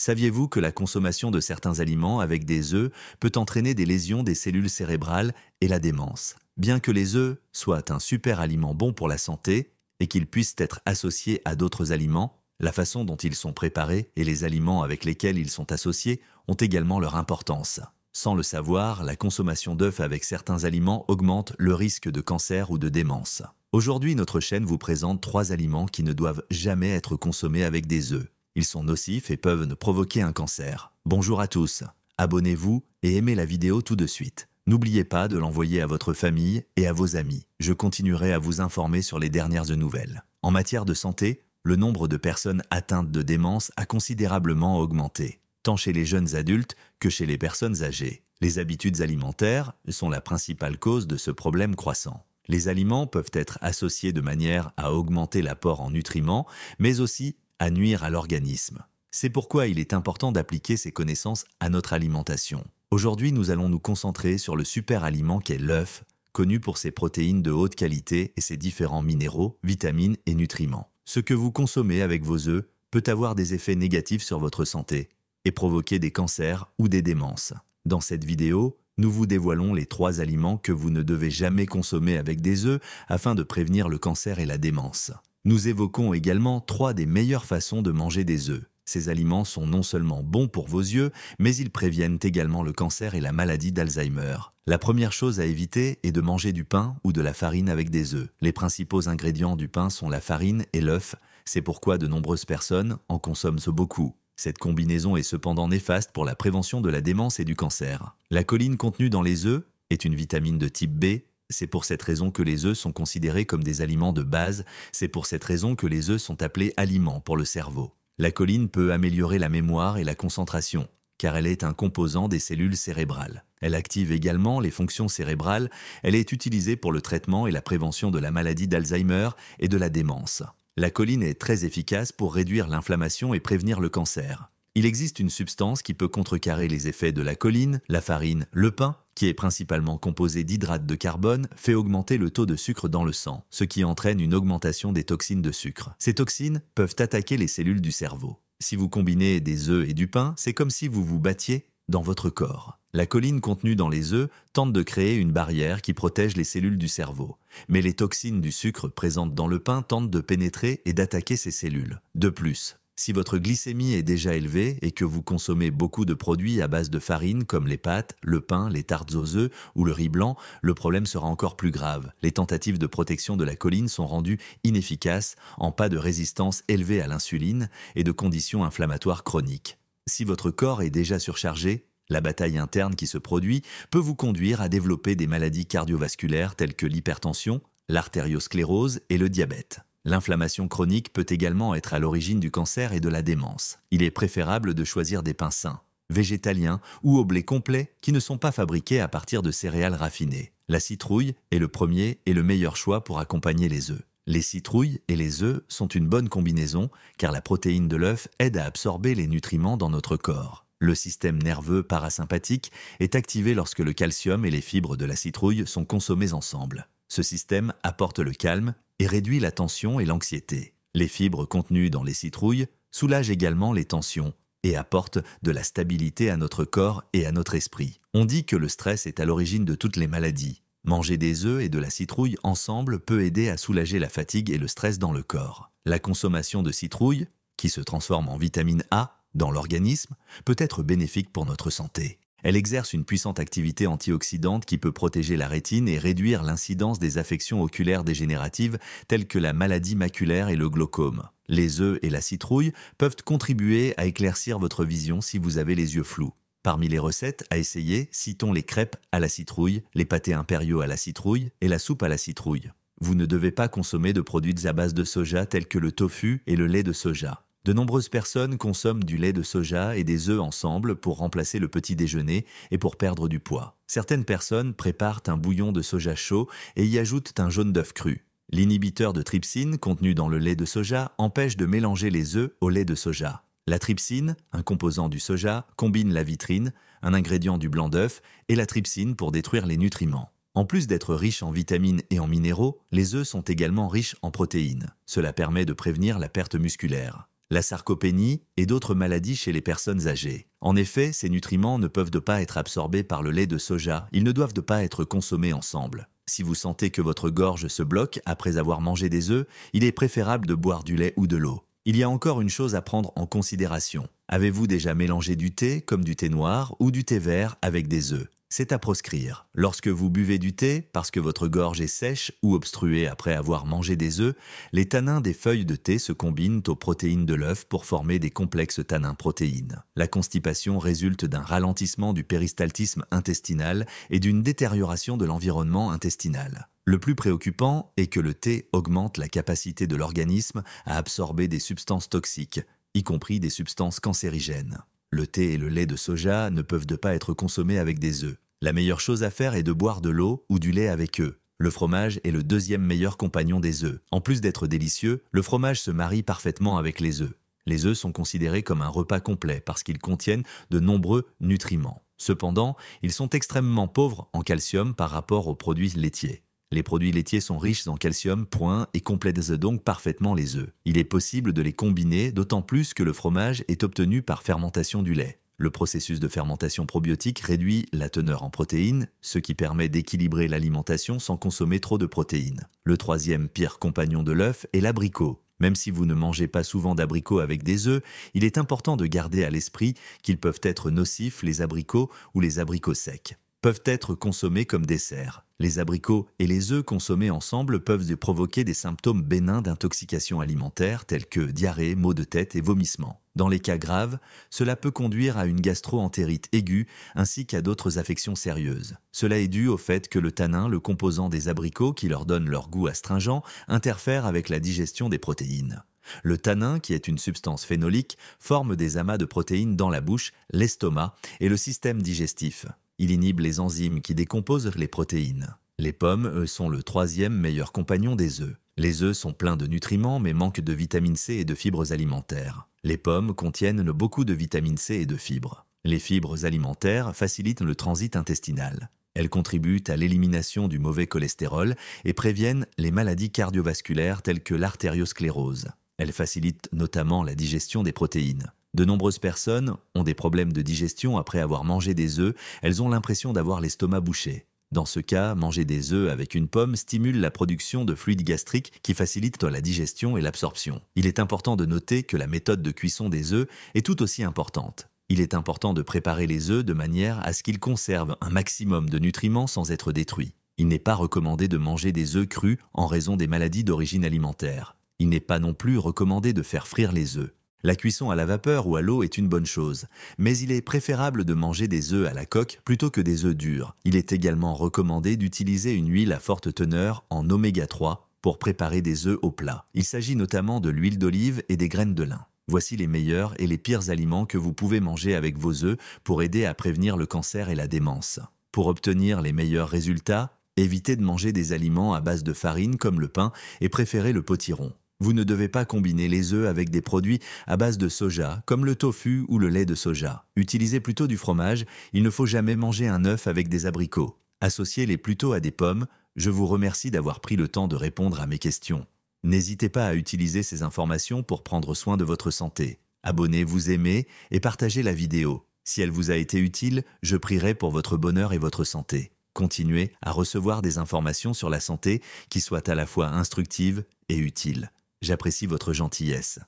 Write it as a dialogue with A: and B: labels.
A: Saviez-vous que la consommation de certains aliments avec des œufs peut entraîner des lésions des cellules cérébrales et la démence? Bien que les œufs soient un super aliment bon pour la santé et qu'ils puissent être associés à d'autres aliments, la façon dont ils sont préparés et les aliments avec lesquels ils sont associés ont également leur importance. Sans le savoir, la consommation d'œufs avec certains aliments augmente le risque de cancer ou de démence. Aujourd'hui, notre chaîne vous présente 3 aliments qui ne doivent jamais être consommés avec des œufs. Ils sont nocifs et peuvent provoquer un cancer. Bonjour à tous, abonnez-vous et aimez la vidéo tout de suite. N'oubliez pas de l'envoyer à votre famille et à vos amis. Je continuerai à vous informer sur les dernières nouvelles. En matière de santé, le nombre de personnes atteintes de démence a considérablement augmenté, tant chez les jeunes adultes que chez les personnes âgées. Les habitudes alimentaires sont la principale cause de ce problème croissant. Les aliments peuvent être associés de manière à augmenter l'apport en nutriments, mais aussi à nuire à l'organisme. C'est pourquoi il est important d'appliquer ces connaissances à notre alimentation. Aujourd'hui, nous allons nous concentrer sur le super aliment qu'est l'œuf, connu pour ses protéines de haute qualité et ses différents minéraux, vitamines et nutriments. Ce que vous consommez avec vos œufs peut avoir des effets négatifs sur votre santé et provoquer des cancers ou des démences. Dans cette vidéo, nous vous dévoilons les 3 aliments que vous ne devez jamais consommer avec des œufs afin de prévenir le cancer et la démence. Nous évoquons également 3 des meilleures façons de manger des œufs. Ces aliments sont non seulement bons pour vos yeux, mais ils préviennent également le cancer et la maladie d'Alzheimer. La première chose à éviter est de manger du pain ou de la farine avec des œufs. Les principaux ingrédients du pain sont la farine et l'œuf, c'est pourquoi de nombreuses personnes en consomment beaucoup. Cette combinaison est cependant néfaste pour la prévention de la démence et du cancer. La choline contenue dans les œufs est une vitamine de type B. C'est pour cette raison que les œufs sont considérés comme des aliments de base. C'est pour cette raison que les œufs sont appelés aliments pour le cerveau. La choline peut améliorer la mémoire et la concentration, car elle est un composant des cellules cérébrales. Elle active également les fonctions cérébrales. Elle est utilisée pour le traitement et la prévention de la maladie d'Alzheimer et de la démence. La choline est très efficace pour réduire l'inflammation et prévenir le cancer. Il existe une substance qui peut contrecarrer les effets de la choline, la farine, le pain, qui est principalement composé d'hydrates de carbone, fait augmenter le taux de sucre dans le sang, ce qui entraîne une augmentation des toxines de sucre. Ces toxines peuvent attaquer les cellules du cerveau. Si vous combinez des œufs et du pain, c'est comme si vous vous battiez dans votre corps. La choline contenue dans les œufs tente de créer une barrière qui protège les cellules du cerveau. Mais les toxines du sucre présentes dans le pain tentent de pénétrer et d'attaquer ces cellules. De plus, si votre glycémie est déjà élevée et que vous consommez beaucoup de produits à base de farine comme les pâtes, le pain, les tartes aux œufs ou le riz blanc, le problème sera encore plus grave. Les tentatives de protection de la choline sont rendues inefficaces en cas de résistance élevée à l'insuline et de conditions inflammatoires chroniques. Si votre corps est déjà surchargé, la bataille interne qui se produit peut vous conduire à développer des maladies cardiovasculaires telles que l'hypertension, l'artériosclérose et le diabète. L'inflammation chronique peut également être à l'origine du cancer et de la démence. Il est préférable de choisir des pains sains, végétaliens ou au blé complet qui ne sont pas fabriqués à partir de céréales raffinées. La citrouille est le premier et le meilleur choix pour accompagner les œufs. Les citrouilles et les œufs sont une bonne combinaison car la protéine de l'œuf aide à absorber les nutriments dans notre corps. Le système nerveux parasympathique est activé lorsque le calcium et les fibres de la citrouille sont consommés ensemble. Ce système apporte le calme et réduit la tension et l'anxiété. Les fibres contenues dans les citrouilles soulagent également les tensions et apportent de la stabilité à notre corps et à notre esprit. On dit que le stress est à l'origine de toutes les maladies. Manger des œufs et de la citrouille ensemble peut aider à soulager la fatigue et le stress dans le corps. La consommation de citrouille, qui se transforme en vitamine A dans l'organisme, peut être bénéfique pour notre santé. Elle exerce une puissante activité antioxydante qui peut protéger la rétine et réduire l'incidence des affections oculaires dégénératives telles que la maladie maculaire et le glaucome. Les œufs et la citrouille peuvent contribuer à éclaircir votre vision si vous avez les yeux flous. Parmi les recettes à essayer, citons les crêpes à la citrouille, les pâtés impériaux à la citrouille et la soupe à la citrouille. Vous ne devez pas consommer de produits à base de soja tels que le tofu et le lait de soja. De nombreuses personnes consomment du lait de soja et des œufs ensemble pour remplacer le petit déjeuner et pour perdre du poids. Certaines personnes préparent un bouillon de soja chaud et y ajoutent un jaune d'œuf cru. L'inhibiteur de trypsine contenu dans le lait de soja empêche de mélanger les œufs au lait de soja. La trypsine, un composant du soja, combine la vitrine, un ingrédient du blanc d'œuf, et la trypsine pour détruire les nutriments. En plus d'être riches en vitamines et en minéraux, les œufs sont également riches en protéines. Cela permet de prévenir la perte musculaire. la sarcopénie et d'autres maladies chez les personnes âgées. En effet, ces nutriments ne peuvent pas être absorbés par le lait de soja, ils ne doivent pas être consommés ensemble. Si vous sentez que votre gorge se bloque après avoir mangé des œufs, il est préférable de boire du lait ou de l'eau. Il y a encore une chose à prendre en considération. Avez-vous déjà mélangé du thé, comme du thé noir, ou du thé vert avec des œufs? C'est à proscrire. Lorsque vous buvez du thé, parce que votre gorge est sèche ou obstruée après avoir mangé des œufs, les tanins des feuilles de thé se combinent aux protéines de l'œuf pour former des complexes tanins-protéines. La constipation résulte d'un ralentissement du péristaltisme intestinal et d'une détérioration de l'environnement intestinal. Le plus préoccupant est que le thé augmente la capacité de l'organisme à absorber des substances toxiques, y compris des substances cancérigènes. Le thé et le lait de soja ne peuvent pas être consommés avec des œufs. La meilleure chose à faire est de boire de l'eau ou du lait avec eux. Le fromage est le deuxième meilleur compagnon des œufs. En plus d'être délicieux, le fromage se marie parfaitement avec les œufs. Les œufs sont considérés comme un repas complet parce qu'ils contiennent de nombreux nutriments. Cependant, ils sont extrêmement pauvres en calcium par rapport aux produits laitiers. Les produits laitiers sont riches en calcium, et complètent donc parfaitement les œufs. Il est possible de les combiner, d'autant plus que le fromage est obtenu par fermentation du lait. Le processus de fermentation probiotique réduit la teneur en protéines, ce qui permet d'équilibrer l'alimentation sans consommer trop de protéines. Le troisième pire compagnon de l'œuf est l'abricot. Même si vous ne mangez pas souvent d'abricots avec des œufs, il est important de garder à l'esprit qu'ils peuvent être nocifs, les abricots ou les abricots secs peuvent être consommés comme dessert. Les abricots et les œufs consommés ensemble peuvent provoquer des symptômes bénins d'intoxication alimentaire tels que diarrhée, maux de tête et vomissements. Dans les cas graves, cela peut conduire à une gastro-entérite aiguë ainsi qu'à d'autres affections sérieuses. Cela est dû au fait que le tanin, le composant des abricots qui leur donne leur goût astringent, interfère avec la digestion des protéines. Le tanin, qui est une substance phénolique, forme des amas de protéines dans la bouche, l'estomac et le système digestif. Il inhibe les enzymes qui décomposent les protéines. Les pommes, eux, sont le troisième meilleur compagnon des œufs. Les œufs sont pleins de nutriments mais manquent de vitamine C et de fibres alimentaires. Les pommes contiennent beaucoup de vitamine C et de fibres. Les fibres alimentaires facilitent le transit intestinal. Elles contribuent à l'élimination du mauvais cholestérol et préviennent les maladies cardiovasculaires telles que l'artériosclérose. Elles facilitent notamment la digestion des protéines. De nombreuses personnes ont des problèmes de digestion après avoir mangé des œufs, elles ont l'impression d'avoir l'estomac bouché. Dans ce cas, manger des œufs avec une pomme stimule la production de fluide gastrique qui facilite la digestion et l'absorption. Il est important de noter que la méthode de cuisson des œufs est tout aussi importante. Il est important de préparer les œufs de manière à ce qu'ils conservent un maximum de nutriments sans être détruits. Il n'est pas recommandé de manger des œufs crus en raison des maladies d'origine alimentaire. Il n'est pas non plus recommandé de faire frire les œufs. La cuisson à la vapeur ou à l'eau est une bonne chose, mais il est préférable de manger des œufs à la coque plutôt que des œufs durs. Il est également recommandé d'utiliser une huile à forte teneur en oméga 3 pour préparer des œufs au plat. Il s'agit notamment de l'huile d'olive et des graines de lin. Voici les meilleurs et les pires aliments que vous pouvez manger avec vos œufs pour aider à prévenir le cancer et la démence. Pour obtenir les meilleurs résultats, évitez de manger des aliments à base de farine comme le pain et préférez le potiron. Vous ne devez pas combiner les œufs avec des produits à base de soja, comme le tofu ou le lait de soja. Utilisez plutôt du fromage, il ne faut jamais manger un œuf avec des abricots. Associez-les plutôt à des pommes. Je vous remercie d'avoir pris le temps de répondre à mes questions. N'hésitez pas à utiliser ces informations pour prendre soin de votre santé. Abonnez-vous, aimez et partagez la vidéo. Si elle vous a été utile, je prierai pour votre bonheur et votre santé. Continuez à recevoir des informations sur la santé qui soient à la fois instructives et utiles. J'apprécie votre gentillesse.